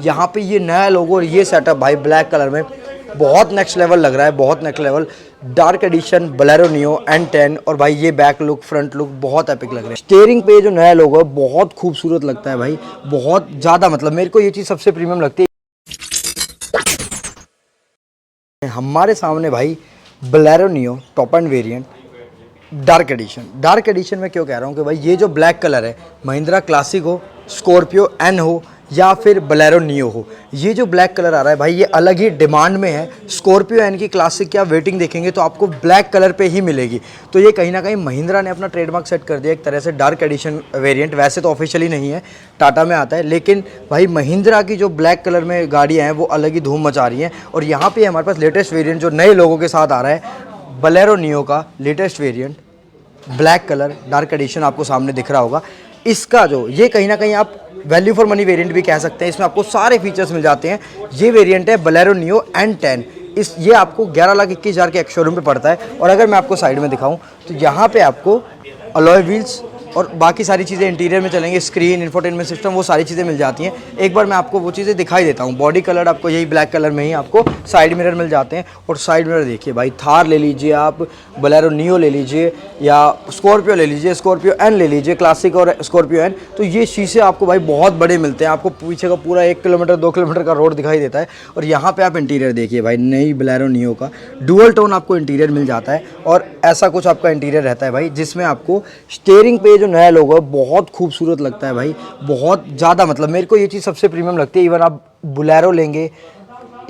यहाँ पे ये नया लोगो और ये सेटअप भाई ब्लैक कलर में बहुत नेक्स्ट लेवल लग रहा है, बहुत next level. Dark edition Bolero neo N10 और भाई ये बैक लुक फ्रंट लुक बहुत एपिक लग रहे हैं। स्टीयरिंग पे जो नया लोगो है बहुत खूबसूरत लगता है भाई, बहुत ज़्यादा, मतलब मेरे को ये चीज़ सबसे प्रीमियम लगती है। हमारे सामने भाई Bolero neo top end variant dark edition में क्यों कह रहा हूँ कि भाई ये जो ब्लैक कलर है, महिंद्रा क्लासिक हो, स्कॉर्पियो एन हो या फिर बोलेरो नियो हो, ये जो ब्लैक कलर आ रहा है भाई ये अलग ही डिमांड में है। स्कॉर्पियो एन की क्लासिक की आप वेटिंग देखेंगे तो आपको ब्लैक कलर पे ही मिलेगी। तो ये कहीं ना कहीं महिंद्रा ने अपना ट्रेडमार्क सेट कर दिया एक तरह से। डार्क एडिशन वेरिएंट वैसे तो ऑफिशियली नहीं है, टाटा में आता है, लेकिन भाई महिंद्रा की जो ब्लैक कलर में गाड़ियाँ हैं वो अलग ही धूम मचा रही हैं। और यहाँ पर हमारे पास लेटेस्ट वेरियंट जो नए लोगों के साथ आ रहा है, बोलेरो नियो का latest variant black colour dark edition आपको सामने दिख रहा होगा। इसका जो ये कहीं ना कहीं आप वैल्यू फॉर मनी वेरिएंट भी कह सकते हैं, इसमें आपको सारे फीचर्स मिल जाते हैं। ये वेरिएंट है बोलेरो नियो N10। ये आपको 11,21,000 के एक्स शोरूम पे पड़ता है। और अगर मैं आपको साइड में दिखाऊं तो यहाँ पे आपको अलॉय व्हील्स और बाकी सारी चीज़ें इंटीरियर में चलेंगे, स्क्रीन, इंफोटेनमेंट सिस्टम, वो सारी चीज़ें मिल जाती हैं। एक बार मैं आपको वो चीज़ें दिखाई देता हूँ। बॉडी कलर आपको यही ब्लैक कलर में ही आपको साइड मिरर मिल जाते हैं। और साइड मिरर देखिए भाई, थार ले लीजिए आप, बोलेरो नियो ले लीजिए या स्कॉर्पियो ले लीजिए, स्कॉर्पियो एन ले लीजिए, क्लासिक और स्कॉर्पियो एन, तो ये शीशे आपको भाई बहुत बड़े मिलते हैं। आपको पीछे का पूरा 1 किलोमीटर 2 किलोमीटर का रोड दिखाई देता है। और यहाँ पर आप इंटीरियर देखिए भाई, नई बोलेरो नियो का डुअल टोन आपको इंटीरियर मिल जाता है। और ऐसा कुछ आपका इंटीरियर रहता है भाई जिसमें आपको स्टीयरिंग पे जो नया लोगो है बहुत खूबसूरत लगता है भाई, बहुत ज़्यादा, मतलब मेरे को ये चीज़ सबसे प्रीमियम लगती है। इवन आप बोलेरो लेंगे,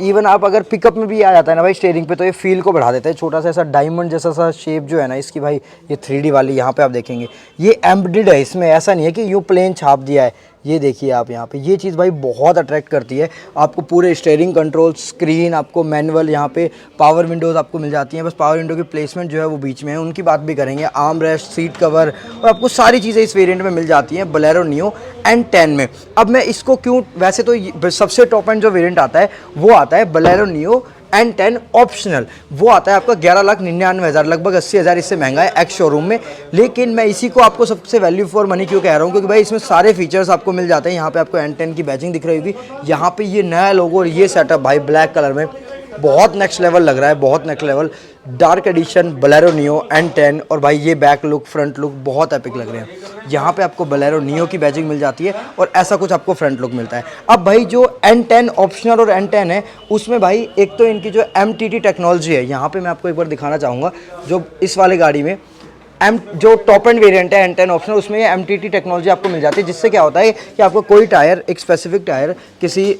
इवन आप अगर पिकअप में भी आ जाता है ना भाई स्टीयरिंग पे, तो ये फील को बढ़ा देता है। छोटा सा ऐसा डायमंड जैसा सा शेप जो है ना इसकी भाई, ये 3D वाली यहाँ पे आप देखेंगे ये एम्बेडेड है इसमें, ऐसा नहीं है कि यूँ प्लेन छाप दिया है। ये देखिए आप यहाँ पे, ये चीज़ भाई बहुत अट्रैक्ट करती है। आपको पूरे स्टीयरिंग कंट्रोल, स्क्रीन, आपको मैनुअल, यहाँ पे पावर विंडोज़ आपको मिल जाती हैं। बस पावर विंडो की प्लेसमेंट जो है वो बीच में है, उनकी बात भी करेंगे। आर्म रेस्ट, सीट कवर और आपको सारी चीज़ें इस वेरिएंट में मिल जाती हैं बोलेरो नियो N10 में। अब मैं इसको क्यों, वैसे तो सबसे टॉप एंड जो वेरिएंट आता है वो आता है बोलेरो नियो N10 ऑप्शनल, वो आता है आपका 11,99,000, लगभग 80,000 इससे महंगा है एक्स शोरूम में। लेकिन मैं इसी को आपको सबसे वैल्यू फॉर मनी क्यों कह रहा हूँ, क्योंकि भाई इसमें सारे फीचर्स आपको मिल जाते हैं। यहाँ पे आपको N10 की बैजिंग दिख रही होगी, यहाँ पे ये नया लोगो और ये सेटअप भाई ब्लैक कलर में बहुत नेक्स्ट लेवल लग रहा है, बहुत next level. Dark edition Bolero neo N10 और भाई ये बैक लुक फ्रंट लुक बहुत एपिक लग रहे हैं। यहाँ पे आपको बोलेरो नियो की बैजिंग मिल जाती है और ऐसा कुछ आपको फ्रंट लुक मिलता है। अब भाई जो N10 ऑप्शनल और N10 है उसमें भाई एक तो इनकी जो MTT टेक्नोलॉजी है, यहाँ पे मैं आपको एक बार दिखाना चाहूँगा। जो इस वाले गाड़ी में जो टॉप एंड वेरिएंट है N10 ऑप्शनल, उसमें ये MTT टेक्नोलॉजी आपको मिल जाती है, जिससे क्या होता है कि आपको कोई टायर, एक स्पेसिफिक टायर किसी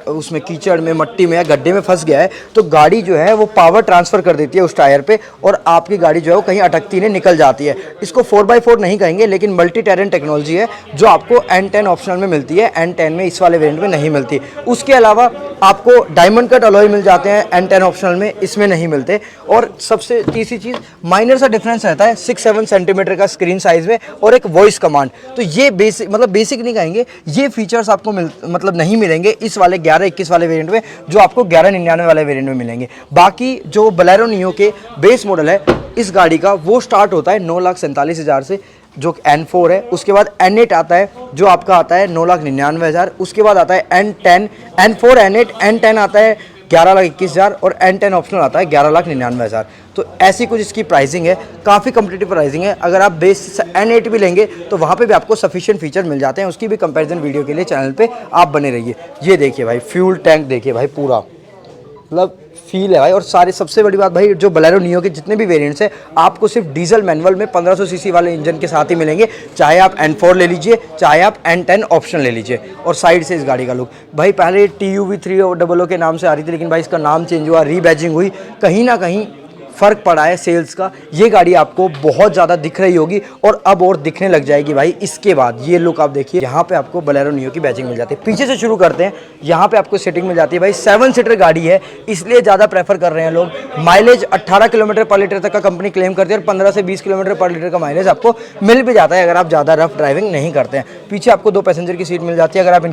उसमें कीचड़ में, मट्टी में या गड्ढे में फंस गया है तो गाड़ी जो है वो पावर ट्रांसफ़र कर देती है उस टायर पे और आपकी गाड़ी जो है वो कहीं अटकती नहीं, निकल जाती है। इसको 4x4 नहीं कहेंगे, लेकिन मल्टी टेरेन टेक्नोलॉजी है जो आपको N10 ऑप्शनल में मिलती है, N10 में इस वाले वेरिएंट में नहीं मिलती। उसके अलावा आपको डायमंड कट अलॉय मिल जाते हैं N10 ऑप्शनल में, इसमें नहीं मिलते। और सबसे तीसरी चीज़, माइनर सा डिफरेंस रहता है 6-7 सेंटीमीटर का स्क्रीन साइज में और एक वॉइस कमांड। तो ये बेसिक, मतलब बेसिक नहीं कहेंगे, ये फीचर्स आपको मतलब नहीं मिलेंगे इस वाले 11-21 वाले वेरिएंट में, जो आपको 11,99 वाले वेरिएंट में मिलेंगे। बाकी जो बोलेरो नियो के बेस मॉडल है इस गाड़ी का, वो स्टार्ट होता है 9,47,000 से, जो N4 है। उसके बाद N8 आता है जो आपका आता है 9,99,000। उसके बाद आता है N10, N4, N8, N10 आता है 11,21,000 और N10 ऑप्शनल आता है 11,99,000। तो ऐसी कुछ इसकी प्राइसिंग है, काफ़ी कम्पिटिटिव प्राइसिंग है। अगर आप बेस N8 भी लेंगे तो वहाँ पे भी आपको सफिशिएंट फीचर मिल जाते हैं। उसकी भी कंपैरिजन वीडियो के लिए चैनल पे आप बने रहिए। ये देखिए भाई, फ्यूल टैंक देखिए भाई, पूरा मतलब फील है भाई। और सारी सबसे बड़ी बात भाई, जो बोलेरो नियो के जितने भी वेरिएंट्स हैं आपको सिर्फ डीजल मैनुअल में 1500 सीसी वाले इंजन के साथ ही मिलेंगे, चाहे आप N4 ले लीजिए, चाहे आप N10 ऑप्शन ले लीजिए। और साइड से इस गाड़ी का लुक भाई, पहले TUV 300 के नाम से आ रही थी, लेकिन भाई इसका नाम चेंज हुआ, रीबैजिंग हुई, कहीं ना कहीं फ़र्क पड़ा है सेल्स का। ये गाड़ी आपको बहुत ज़्यादा दिख रही होगी और अब और दिखने लग जाएगी भाई इसके बाद। ये लुक आप देखिए, यहाँ पे आपको बोलेरो नियो की बैजिंग मिल जाती है। पीछे से शुरू करते हैं, यहाँ पे आपको सीटिंग मिल जाती है भाई। 7 सीटर गाड़ी है, इसलिए ज़्यादा प्रेफर कर रहे हैं लोग। माइलेज 18 किलोमीटर पर लीटर तक का कंपनी क्लेम करती है और 15 से 20 किलोमीटर पर लीटर का माइलेज आपको मिल भी जाता है अगर आप ज़्यादा रफ ड्राइविंग नहीं करते हैं। पीछे आपको 2 पैसेंजर की सीट मिल जाती है। अगर आप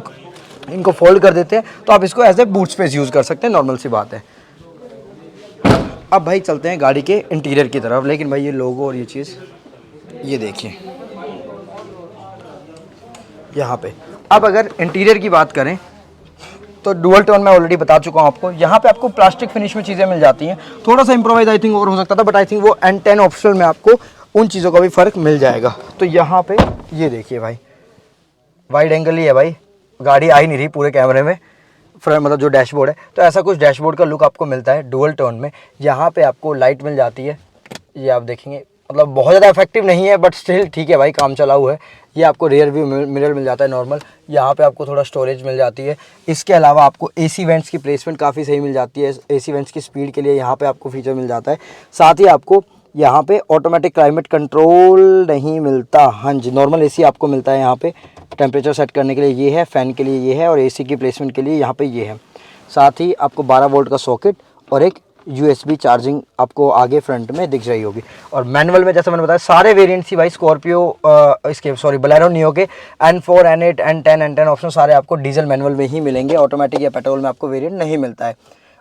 इनको फोल्ड कर देते हैं तो आप इसको as a boot space use कर सकते हैं, नॉर्मल सी बात है। अब भाई चलते हैं गाड़ी के इंटीरियर की तरफ। लेकिन भाई ये लोगो और ये चीज़, ये देखिए यहाँ पे। अब अगर इंटीरियर की बात करें तो डुअल टोन मैं ऑलरेडी बता चुका हूँ आपको। यहाँ पे आपको प्लास्टिक फिनिश में चीज़ें मिल जाती हैं, थोड़ा सा इम्प्रोवाइज आई थिंक और हो सकता था, बट आई थिंक वो N10 ऑप्शनल में आपको उन चीज़ों का भी फ़र्क मिल जाएगा। तो यहाँ पे ये देखिए भाई, वाइड एंगल ही है भाई, गाड़ी आ ही नहीं रही पूरे कैमरे में, फ्रंट मतलब जो डैशबोर्ड है, तो ऐसा कुछ डैशबोर्ड का लुक आपको मिलता है डुअल टोन में। यहाँ पे आपको लाइट मिल जाती है, ये आप देखेंगे, मतलब बहुत ज़्यादा इफेक्टिव नहीं है बट स्टिल ठीक है भाई, काम चलाऊ है। ये आपको रियर व्यू मिरर मिल जाता है नॉर्मल। यहाँ पे आपको थोड़ा स्टोरेज मिल जाती है। इसके अलावा आपको एसी वेंट्स की प्लेसमेंट काफ़ी सही मिल जाती है। एसी वेंट्स की स्पीड के लिए यहाँ पे आपको फीचर मिल जाता है। साथ ही आपको यहाँ पे ऑटोमेटिक क्लाइमेट कंट्रोल नहीं मिलता, हाँ जी, नॉर्मल एसी आपको मिलता है। यहाँ पे टेम्परेचर सेट करने के लिए ये है, फ़ैन के लिए ये है, और एसी की प्लेसमेंट के लिए यहाँ पे ये है। साथ ही आपको 12 वोल्ट का सॉकेट और एक USB चार्जिंग आपको आगे फ्रंट में दिख रही होगी। और मैनुअल में जैसे मैंने बताया सारे वेरिएंट्स ही भाई स्कॉर्पियो इसके सॉरी बोलेरो नियो के N4, N8, N10 ऑप्शन सारे आपको डीजल मैनुअल में ही मिलेंगे, ऑटोमेटिक या पेट्रोल में आपको वेरिएंट नहीं मिलता है।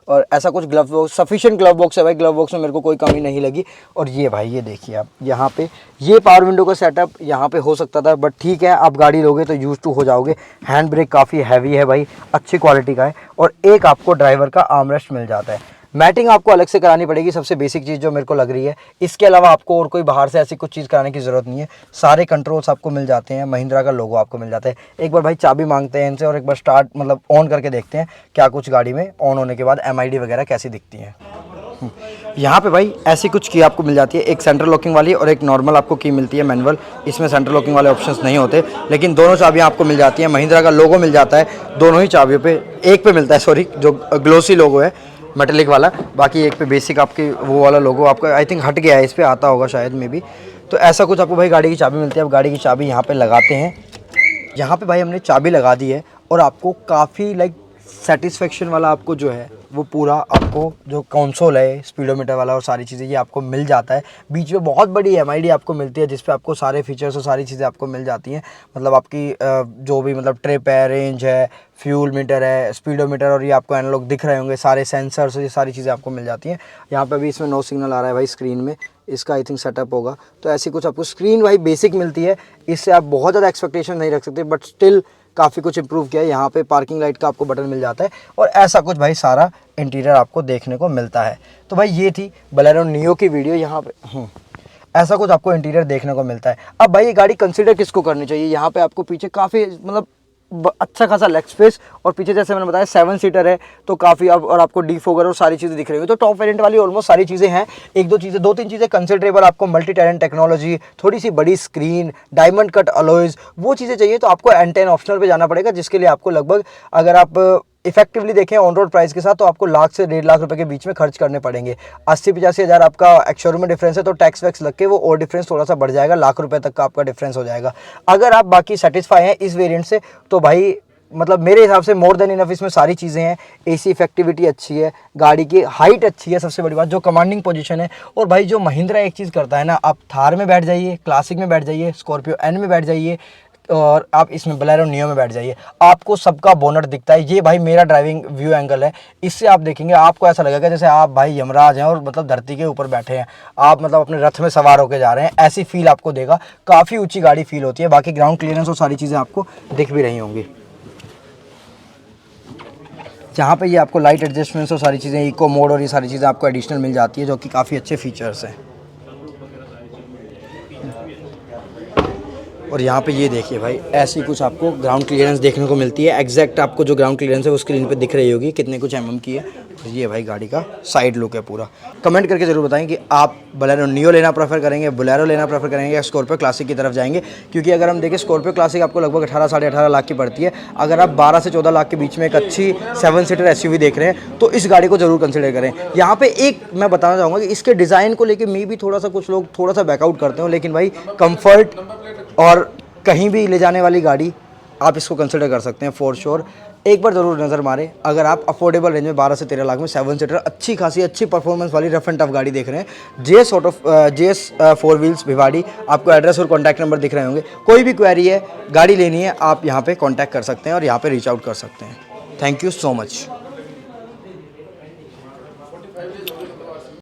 और ऐसा कुछ glove box, sufficient glove box है भाई, ग्लव बॉक्स में मेरे को कोई कमी नहीं लगी। और ये भाई ये देखिए आप, यहाँ पे ये पावर विंडो का सेटअप यहाँ पे हो सकता था, बट ठीक है, आप गाड़ी लोगे तो यूज टू हो जाओगे। हैंड ब्रेक काफ़ी हैवी है भाई, अच्छी क्वालिटी का है। और एक आपको ड्राइवर का आर्मरेस्ट मिल जाता है। मैटिंग आपको अलग से करानी पड़ेगी, सबसे बेसिक चीज़ जो मेरे को लग रही है। इसके अलावा आपको और कोई बाहर से ऐसी कुछ चीज़ कराने की ज़रूरत नहीं है। सारे कंट्रोल्स आपको मिल जाते हैं, महिंद्रा का लोगो आपको मिल जाता है। एक बार भाई चाबी मांगते हैं इनसे और एक बार स्टार्ट मतलब ऑन करके देखते हैं क्या कुछ गाड़ी में ऑन होने के बाद MID वगैरह कैसी दिखती है। यहाँ पे भाई ऐसी कुछ की आपको मिल जाती है, एक सेंट्रल लॉकिंग वाली और एक नॉर्मल आपको की मिलती है मैनुअल। इसमें सेंट्रल लॉकिंग वाले ऑप्शंस नहीं होते, लेकिन दोनों चाबियाँ आपको मिल जाती हैं। महिंद्रा का लोगो मिल जाता है दोनों ही चाबियों पे, एक पे मिलता है सॉरी, जो ग्लोसी लोगो है मेटेलिक वाला, बाकी एक पे बेसिक आपके वो वाला लोगो आपका आई थिंक हट गया है, इस पर आता होगा शायद में भी। तो ऐसा कुछ आपको भाई गाड़ी की चाबी मिलती है। आप गाड़ी की चाबी यहाँ पे लगाते हैं, यहाँ पे भाई हमने चाबी लगा दी है और आपको काफ़ी लाइक सेटिस्फेक्शन वाला आपको जो है वो पूरा आपको जो कंसोल है स्पीडोमीटर वाला और सारी चीज़ें ये आपको मिल जाता है। बीच में बहुत बड़ी MID आपको मिलती है जिस पे आपको सारे फीचर्स और सारी चीज़ें आपको मिल जाती हैं। मतलब आपकी जो भी मतलब ट्रिप है, रेंज है, फ्यूल मीटर है, स्पीडोमीटर, और ये आपको एनालॉग दिख रहे होंगे सारे सेंसर्स, ये सारी चीज़ें आपको मिल जाती हैं। यहाँ पे भी इसमें नो सिग्नल आ रहा है भाई स्क्रीन में, इसका आई थिंक सेटअप होगा। तो ऐसी कुछ आपको स्क्रीन भाई बेसिक मिलती है, इससे आप बहुत ज़्यादा एक्सपेक्टेशन नहीं रख सकते, बट स्टिल काफ़ी कुछ इंप्रूव किया है। यहाँ पे पार्किंग लाइट का आपको बटन मिल जाता है और ऐसा कुछ भाई सारा इंटीरियर आपको देखने को मिलता है। तो भाई ये थी बोलेरो नियो की वीडियो। यहाँ पे ऐसा कुछ आपको इंटीरियर देखने को मिलता है। अब भाई ये गाड़ी कंसीडर किसको करनी चाहिए, यहाँ पे आपको पीछे काफ़ी मतलब अच्छा खासा लेग स्पेस, और पीछे जैसे मैंने बताया 7 सीटर है तो काफ़ी अब, और आपको डिफोगर और सारी चीज़ें दिख रही होगी। तो टॉप वेरिएंट वाली ऑलमोस्ट सारी चीज़ें हैं। दो तीन चीज़ें कंसिडरेबल आपको, मल्टी टैलेंट टेक्नोलॉजी, थोड़ी सी बड़ी स्क्रीन, डायमंड कट अलॉयज, वो चीज़ें चाहिए तो आपको N10 ऑप्शनल पे जाना पड़ेगा, जिसके लिए आपको लगभग, अगर आप इफेक्टिवली देखें ऑन रोड प्राइस के साथ, तो आपको लाख से 1.5 लाख रुपए के बीच में खर्च करने पड़ेंगे। 80-85 हज़ार आपका एक्स-शोरूम में डिफरेंस है, तो टैक्स वैक्स लग के वो और डिफरेंस थोड़ा सा बढ़ जाएगा, लाख रुपए तक का आपका डिफरेंस हो जाएगा। अगर आप बाकी सेटिस्फाई हैं इस वेरिएंट से तो भाई मतलब मेरे हिसाब से मोर देन इनफ इसमें सारी चीज़ें हैं। एसी इफेक्टिविटी अच्छी है, गाड़ी की हाइट अच्छी है, सबसे बड़ी बात जो कमांडिंग पोजीशन है। और भाई जो महिंद्रा एक चीज़ करता है ना, आप थार में बैठ जाइए, क्लासिक में बैठ जाइए, स्कॉर्पियो एन में बैठ जाइए, और आप इसमें बोलेरो नियो में बैठ जाइए, आपको सबका बोनट दिखता है। ये भाई मेरा ड्राइविंग व्यू एंगल है, इससे आप देखेंगे आपको ऐसा लगेगा जैसे आप भाई यमराज हैं और मतलब धरती के ऊपर बैठे हैं, आप मतलब अपने रथ में सवार होकर जा रहे हैं, ऐसी फील आपको देगा। काफ़ी ऊंची गाड़ी फील होती है। बाकी ग्राउंड क्लियरेंस और सारी चीज़ें आपको दिख भी रही होंगी। जहाँ पे ये आपको लाइट एडजस्टमेंट्स और सारी चीज़ें, इको मोड और ये सारी चीज़ें आपको एडिशनल मिल जाती है, जो कि काफ़ी अच्छे फीचर्स हैं। और यहाँ पे ये देखिए भाई, ऐसी कुछ आपको ग्राउंड क्लियरेंस देखने को मिलती है। एग्जैक्ट आपको जो ग्राउंड क्लियरेंस है वो स्क्रीन पे दिख रही होगी कितने कुछ mm की है। तो ये भाई गाड़ी का साइड लुक है पूरा। कमेंट करके ज़रूर बताएं कि आप बोलेरो नियो लेना प्रेफर करेंगे, बोलेरो लेना प्रेफर करेंगे, या स्कॉर्पियो क्लासिक की तरफ जाएंगे। क्योंकि अगर हम देखें स्कॉर्पियो क्लासिक आपको लगभग 18 साढ़े 18 लाख की पड़ती है। अगर आप 12 से 14 लाख के बीच में एक अच्छी 7 सीटर SUV देख रहे हैं तो इस गाड़ी को ज़रूर कंसिडर करें। यहाँ पे एक मैं बताना चाहूँगा कि इसके डिज़ाइन को लेकर मे भी थोड़ा सा कुछ लोग थोड़ा सा बैकआउट करते हो, लेकिन भाई कम्फर्ट और कहीं भी ले जाने वाली गाड़ी आप इसको कंसिडर कर सकते हैं फॉर श्योर। एक बार ज़रूर नज़र मारें अगर आप अफोर्डेबल रेंज में 12 से 13 लाख में 7 सीटर अच्छी खासी अच्छी परफॉर्मेंस वाली रफ एंड टफ गाड़ी देख रहे हैं। JS 4 व्हील्स भिवाड़ी, आपको एड्रेस और कॉन्टैक्ट नंबर दिख रहे होंगे। कोई भी क्वेरी है, गाड़ी लेनी है, आप यहाँ पे कॉन्टैक्ट कर सकते हैं और यहाँ पे रीच आउट कर सकते हैं। Thank you so much.